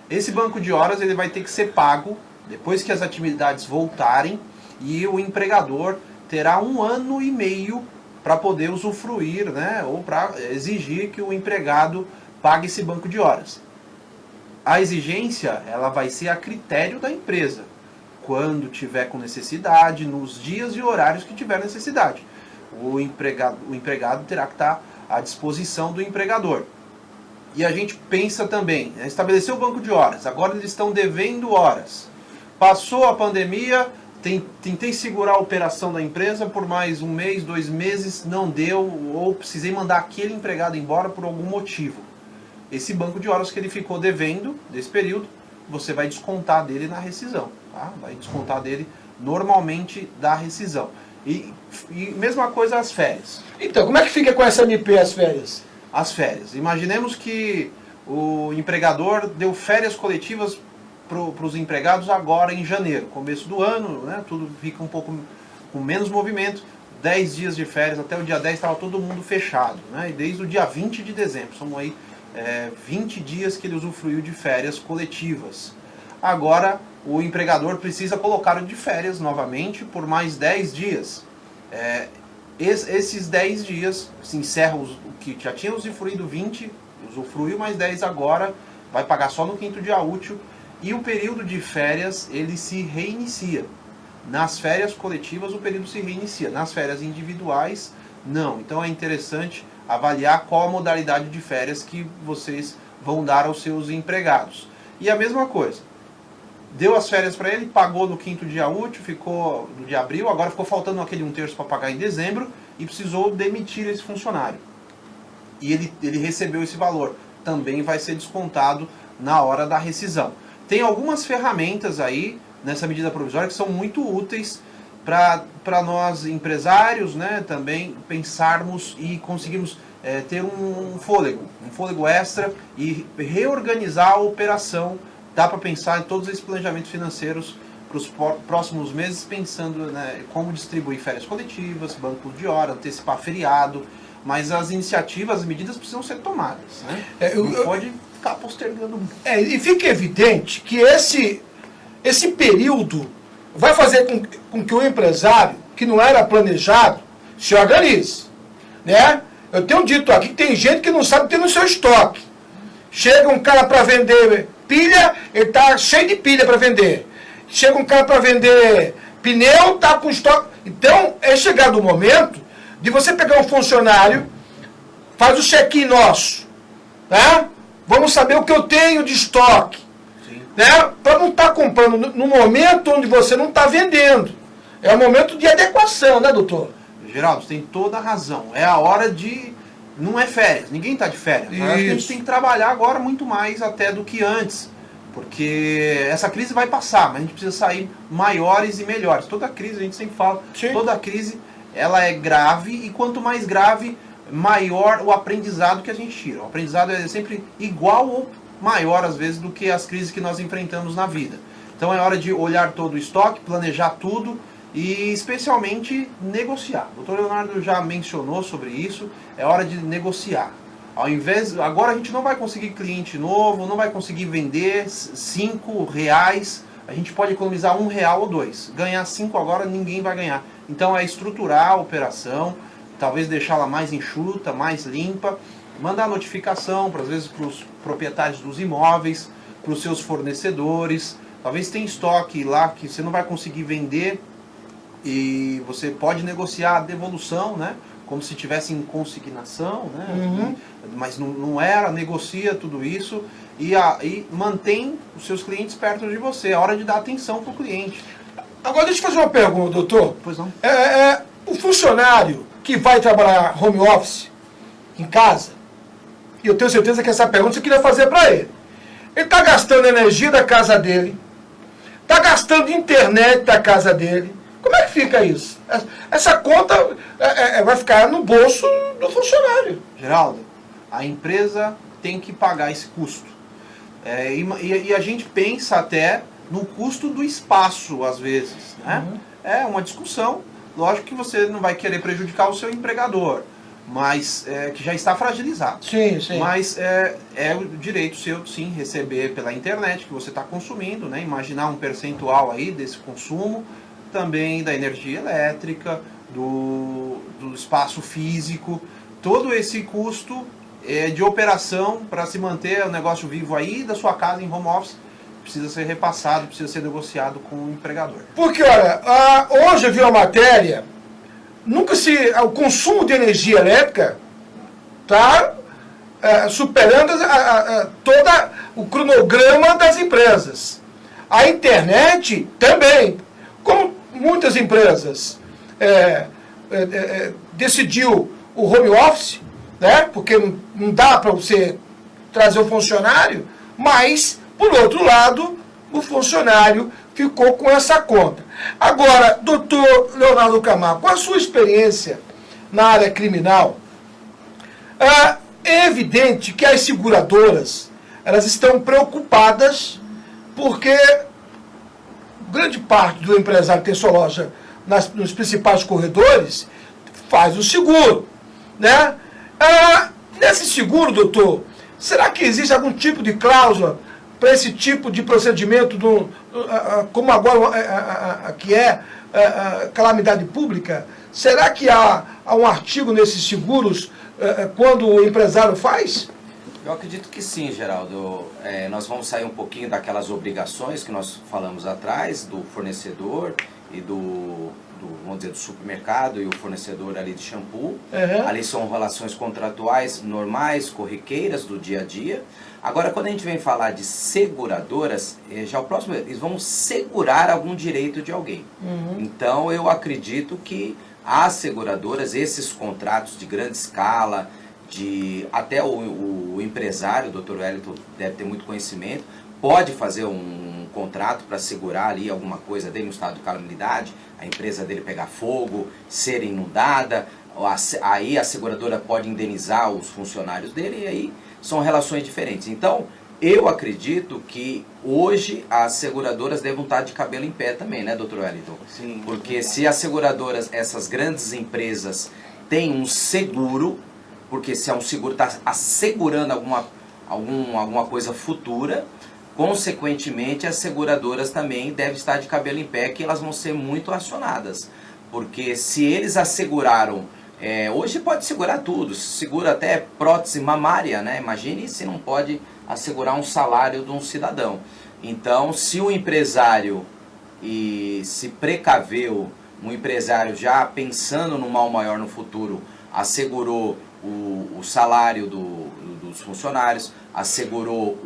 Esse banco de horas ele vai ter que ser pago depois que as atividades voltarem, e o empregador terá 1 ano e meio para poder usufruir, né, ou para exigir que o empregado pague esse banco de horas. A exigência ela vai ser a critério da empresa, quando tiver com necessidade, nos dias e horários que tiver necessidade. O empregado terá que estar à disposição do empregador. E a gente pensa também, estabeleceu o banco de horas, agora eles estão devendo horas. Passou a pandemia, tentei segurar a operação da empresa por mais 1 mês, 2 meses, não deu, ou precisei mandar aquele empregado embora por algum motivo. Esse banco de horas que ele ficou devendo, desse período, você vai descontar dele na rescisão. Tá? Vai descontar dele normalmente da rescisão. E mesma coisa as férias. Então, como é que fica com essa MP as férias? As férias. Imaginemos que o empregador deu férias coletivas para os empregados agora em janeiro, começo do ano, né? Tudo fica um pouco com menos movimento. 10 dias de férias, até o dia 10 estava todo mundo fechado, né? E desde o dia 20 de dezembro, são aí 20 dias que ele usufruiu de férias coletivas. Agora o empregador precisa colocá-lo de férias novamente por mais 10 dias. Esses 10 dias se encerra o que já tinha usufruído 20, usufruiu mais 10 agora, vai pagar só no 5º dia útil, e o período de férias ele se reinicia. Nas férias coletivas o período se reinicia, nas férias individuais não. Então é interessante avaliar qual a modalidade de férias que vocês vão dar aos seus empregados. E a mesma coisa, deu as férias para ele, pagou no 5º dia útil, ficou no dia abril, agora ficou faltando aquele 1/3 para pagar em dezembro e precisou demitir esse funcionário. E ele recebeu esse valor, também vai ser descontado na hora da rescisão. Tem algumas ferramentas aí nessa medida provisória que são muito úteis para nós empresários, né, também pensarmos e conseguirmos ter um fôlego extra e reorganizar a operação. Dá para pensar em todos esses planejamentos financeiros para os próximos meses, pensando, né, como distribuir férias coletivas, banco de hora, antecipar feriado, mas as iniciativas, as medidas precisam ser tomadas, né? Não pode ficar postergando. E fica evidente que esse período vai fazer com que o empresário, que não era planejado, se organize, né? Eu tenho dito aqui que tem gente que não sabe ter no seu estoque. Chega um cara para vender pilha, ele está cheio de pilha para vender. Chega um cara para vender pneu, está com estoque. Então, é chegado o momento de você pegar um funcionário, faz o check-in nosso, tá? Vamos saber o que eu tenho de estoque, né? Para não estar comprando no momento onde você não está vendendo. É um momento de adequação, né, doutor? Geraldo, você tem toda a razão. É a hora de... Não é férias, ninguém está de férias. Acho que a gente tem que trabalhar agora muito mais até do que antes. Porque essa crise vai passar, mas a gente precisa sair maiores e melhores. Toda crise, a gente sempre fala, toda crise ela é grave, e quanto mais grave, maior o aprendizado que a gente tira. O aprendizado é sempre igual ou maior, às vezes, do que as crises que nós enfrentamos na vida. Então é hora de olhar todo o estoque, planejar tudo e, especialmente, negociar. O Dr. Leonardo já mencionou sobre isso, é hora de negociar. Ao invés, agora a gente não vai conseguir cliente novo, não vai conseguir vender R$5, a gente pode economizar R$1 ou R$2. Ganhar 5 agora ninguém vai ganhar. Então é estruturar a operação, talvez deixá-la mais enxuta, mais limpa, mandar notificação, às vezes, para os proprietários dos imóveis, para os seus fornecedores. Talvez tenha estoque lá que você não vai conseguir vender e você pode negociar a devolução, né? Como se tivesse em consignação, né? Mas não era, negocia tudo isso e mantém os seus clientes perto de você. É hora de dar atenção para o cliente. Agora deixa eu fazer uma pergunta, doutor. Pois não. O funcionário que vai trabalhar home office em casa, e eu tenho certeza que essa pergunta você queria fazer para ele. Ele está gastando energia da casa dele, está gastando internet da casa dele. Como é que fica isso? Essa conta vai ficar no bolso do funcionário. Geraldo, a empresa tem que pagar esse custo. E a gente pensa até no custo do espaço, às vezes, né? É uma discussão. Lógico que você não vai querer prejudicar o seu empregador, mas que já está fragilizado. Sim, sim. Mas é o direito seu, sim, receber pela internet que você está consumindo, né? Imaginar um percentual aí desse consumo, também da energia elétrica, do espaço físico, todo esse custo de operação para se manter o negócio vivo aí da sua casa em home office precisa ser repassado, precisa ser negociado com o empregador. Porque, olha, hoje eu vi uma matéria, o consumo de energia elétrica está superando todo o cronograma das empresas. A internet também, como muitas empresas, decidiu o home office, né? Porque não dá para você trazer o funcionário, mas, por outro lado, o funcionário ficou com essa conta. Agora, doutor Leonardo Camargo, com a sua experiência na área criminal, é evidente que as seguradoras, elas estão preocupadas porque grande parte do empresário que tem sua loja nos principais corredores faz o seguro, né? Nesse seguro, doutor, será que existe algum tipo de cláusula para esse tipo de procedimento, como agora que é calamidade pública? Será que há um artigo nesses seguros quando o empresário faz? Eu acredito que sim, Geraldo. Nós vamos sair um pouquinho daquelas obrigações que nós falamos atrás, do fornecedor e vamos dizer, do supermercado e o fornecedor ali de shampoo. Ali são relações contratuais normais, corriqueiras do dia a dia. Agora, quando a gente vem falar de seguradoras, já o próximo, eles vão segurar algum direito de alguém. Então, eu acredito que as seguradoras, esses contratos de grande escala, até o empresário, o Dr. Wellington deve ter muito conhecimento, pode fazer um contrato para segurar ali alguma coisa dele no estado de calamidade, a empresa dele pegar fogo, ser inundada, aí a seguradora pode indenizar os funcionários dele, e aí são relações diferentes. Então, eu acredito que hoje as seguradoras devem estar de cabelo em pé também, né, Dr. Wellington? Sim. Porque se as seguradoras, essas grandes empresas, têm um seguro, porque se é um seguro, está assegurando alguma coisa futura, consequentemente as seguradoras também devem estar de cabelo em pé, que elas vão ser muito acionadas. Porque se eles asseguraram, hoje pode segurar tudo, segura até prótese mamária, né? Imagine se não pode assegurar um salário de um cidadão. Então, se o empresário se precaveu, um empresário já pensando no mal maior no futuro, assegurou o salário dos funcionários, assegurou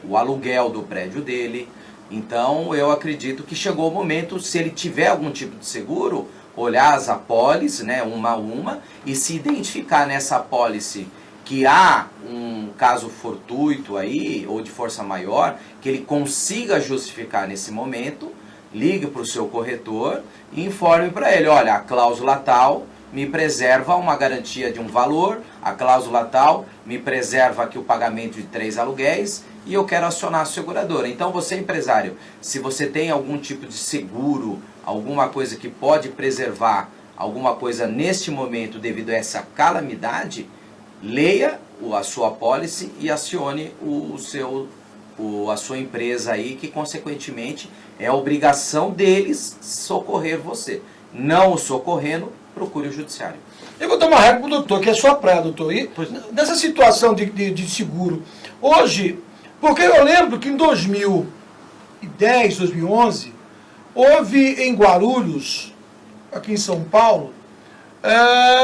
o aluguel do prédio dele. Então, eu acredito que chegou o momento, se ele tiver algum tipo de seguro, olhar as apólices, né, uma a uma, e se identificar nessa apólice que há um caso fortuito aí, ou de força maior, que ele consiga justificar nesse momento, ligue para o seu corretor e informe para ele, olha, a cláusula tal me preserva uma garantia de um valor, a cláusula tal me preserva aqui o pagamento de 3 aluguéis e eu quero acionar a seguradora. Então você, empresário, se você tem algum tipo de seguro, alguma coisa que pode preservar alguma coisa neste momento devido a essa calamidade, leia a sua apólice e acione a sua empresa aí, que consequentemente é obrigação deles socorrer você. Não o socorrendo, procure o judiciário. Eu vou dar uma regra para o doutor, que é sua praia, doutor. E nessa situação de seguro, hoje, porque eu lembro que em 2010, 2011, houve em Guarulhos, aqui em São Paulo,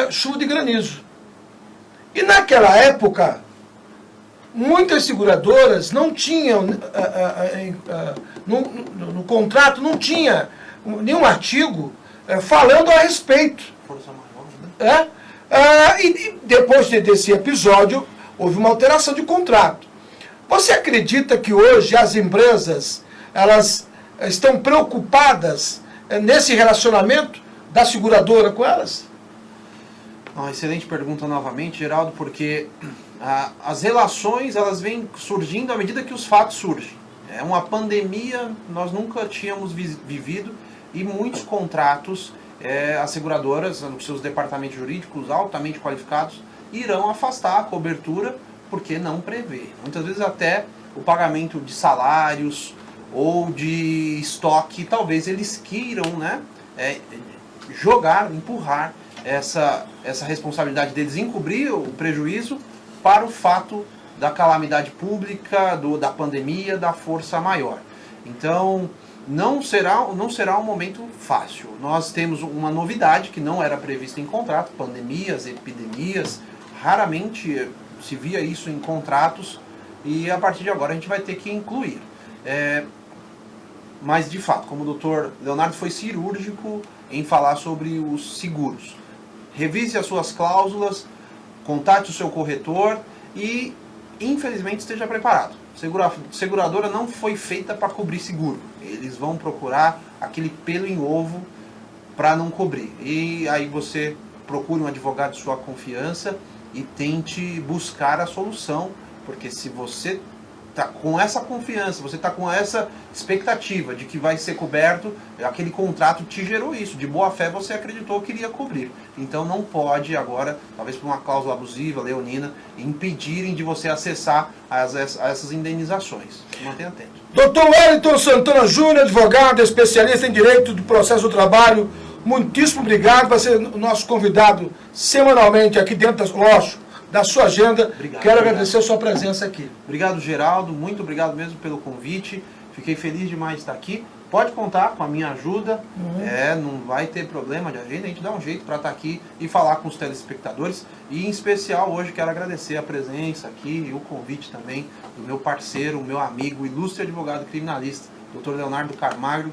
chuva de granizo. E naquela época, muitas seguradoras não tinham, no contrato não tinha nenhum artigo falando a respeito. E depois desse episódio, houve uma alteração de contrato. Você acredita que hoje as empresas, elas estão preocupadas nesse relacionamento da seguradora com elas? Excelente pergunta novamente, Geraldo, porque as relações, elas vêm surgindo à medida que os fatos surgem. É uma pandemia, nós nunca tínhamos vivido, e muitos contratos, as seguradoras, nos seus departamentos jurídicos altamente qualificados, irão afastar a cobertura porque não prevê. Muitas vezes até o pagamento de salários ou de estoque, talvez eles queiram, né, empurrar essa responsabilidade deles, encobrir o prejuízo para o fato da calamidade pública, da pandemia, da força maior. Então, não será um momento fácil. Nós temos uma novidade que não era prevista em contrato, pandemias, epidemias, raramente se via isso em contratos e a partir de agora a gente vai ter que incluir. Mas de fato, como o doutor Leonardo foi cirúrgico em falar sobre os seguros, revise as suas cláusulas, contate o seu corretor e infelizmente esteja preparado. Seguradora não foi feita para cobrir seguro. Eles vão procurar aquele pelo em ovo para não cobrir. E aí você procure um advogado de sua confiança e tente buscar a solução, porque se você está com essa confiança, você está com essa expectativa de que vai ser coberto, aquele contrato te gerou isso, de boa fé você acreditou que iria cobrir. Então não pode agora, talvez por uma cláusula abusiva, leonina, impedirem de você acessar essas indenizações. Mantenha atento. Dr. Wellington Santana Júnior, advogado, especialista em direito do processo do trabalho, muitíssimo obrigado, vai ser o nosso convidado semanalmente aqui dentro, lógico, da sua agenda. Quero agradecer a sua presença aqui. Obrigado, Geraldo. Muito obrigado mesmo pelo convite. Fiquei feliz demais de estar aqui. Pode contar com a minha ajuda. Não vai ter problema de agenda. A gente dá um jeito para estar aqui e falar com os telespectadores. E, em especial, hoje quero agradecer a presença aqui e o convite também do meu parceiro, o meu amigo, ilustre advogado criminalista, Dr. Leonardo Camargo,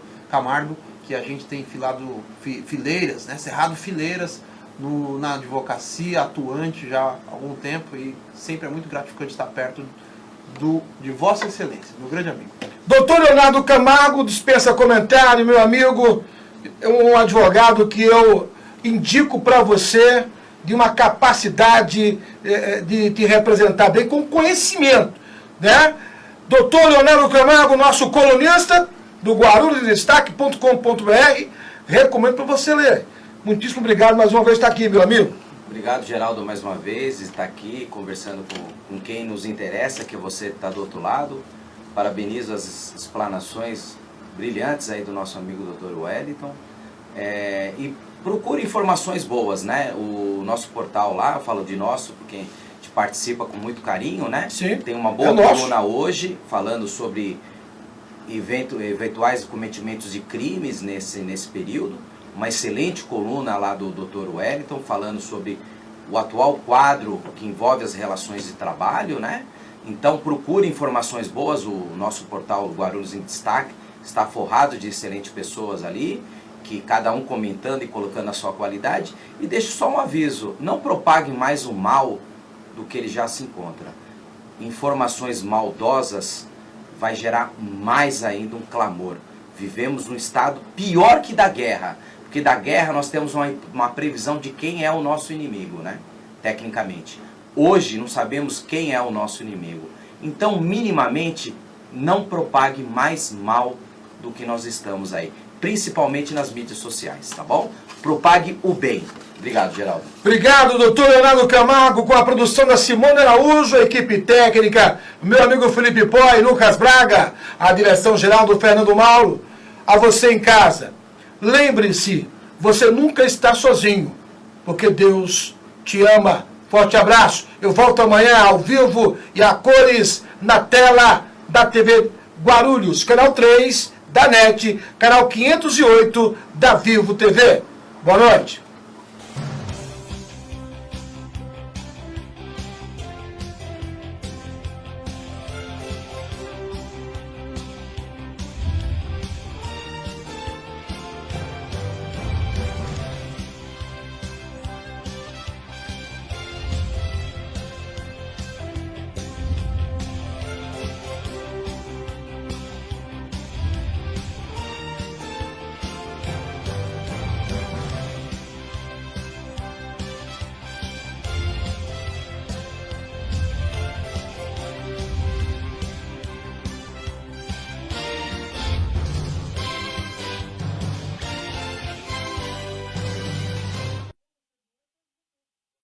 que a gente tem fileiras, né, cerrado fileiras na advocacia, atuante já há algum tempo, e sempre é muito gratificante estar perto de Vossa Excelência, meu grande amigo. Doutor Leonardo Camargo, dispensa comentário, meu amigo, um advogado que eu indico para você, de uma capacidade de te representar bem, com conhecimento, né? Doutor Leonardo Camargo, nosso colunista do guarulhosdestaque.com.br, recomendo para você ler. Muitíssimo obrigado mais uma vez por estar aqui, meu amigo. Obrigado, Geraldo, mais uma vez, estar aqui conversando com quem nos interessa, que você está do outro lado. Parabenizo as explanações brilhantes aí do nosso amigo Dr. Wellington. E procure informações boas, né? O nosso portal lá, eu falo de nosso, porque a gente participa com muito carinho, né? Sim, tem uma boa coluna hoje, falando sobre eventuais cometimentos de crimes nesse período. Uma excelente coluna lá do Dr. Wellington, falando sobre o atual quadro que envolve as relações de trabalho, né? Então procure informações boas, o nosso portal Guarulhos em Destaque está forrado de excelentes pessoas ali, que cada um comentando e colocando a sua qualidade. E deixo só um aviso, não propague mais o mal do que ele já se encontra. Informações maldosas vai gerar mais ainda um clamor. Vivemos num estado pior que da guerra, porque da guerra nós temos uma previsão de quem é o nosso inimigo, né? Tecnicamente. Hoje não sabemos quem é o nosso inimigo. Então, minimamente, não propague mais mal do que nós estamos aí. Principalmente nas mídias sociais, tá bom? Propague o bem. Obrigado, Geraldo. Obrigado, doutor Leonardo Camargo, com a produção da Simone Araújo, a equipe técnica, meu amigo Felipe Pó e Lucas Braga, a direção geral do Fernando Mauro. A você em casa, lembre-se, você nunca está sozinho, porque Deus te ama. Forte abraço. Eu volto amanhã ao vivo e a cores na tela da TV Guarulhos, canal 3 da NET, canal 508 da Vivo TV. Boa noite.